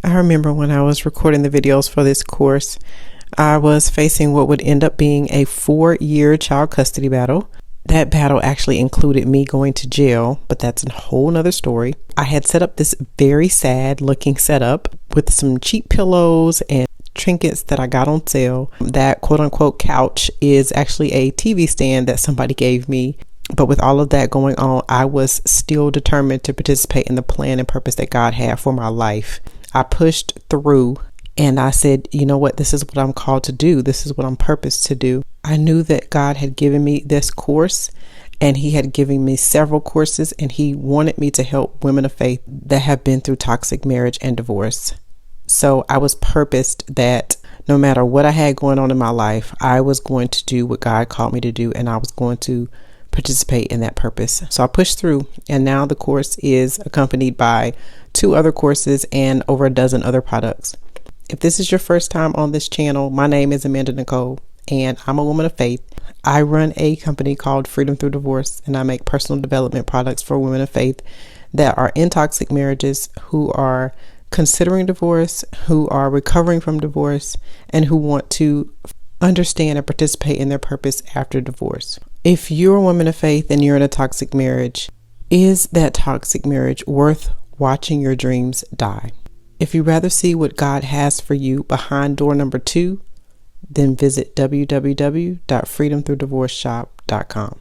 I remember when I was recording the videos for this course, I was facing what would end up being a 4-year child custody battle. That battle actually included me going to jail, but that's a whole nother story. I had set up this very sad looking setup with some cheap pillows and trinkets that I got on sale. That quote unquote couch is actually a TV stand that somebody gave me. But with all of that going on, I was still determined to participate in the plan and purpose that God had for my life. I pushed through and I said, you know what, this is what I'm called to do. This is what I'm purposed to do. I knew that God had given me this course and he had given me several courses, and he wanted me to help women of faith that have been through toxic marriage and divorce. So I was purposed that no matter what I had going on in my life, I was going to do what God called me to do, and I was going to participate in that purpose. So I pushed through, and now the course is accompanied by 2 other courses and over a dozen other products. If this is your first time on this channel, my name is Amanda Nicole, and I'm a woman of faith. I run a company called Freedom Through Divorce, and I make personal development products for women of faith that are in toxic marriages, who are considering divorce, who are recovering from divorce, and who want to understand and participate in their purpose after divorce. If you're a woman of faith and you're in a toxic marriage, is that toxic marriage worth watching your dreams die? If you'd rather see what God has for you behind door number 2, then visit www.freedomthroughdivorceshop.com.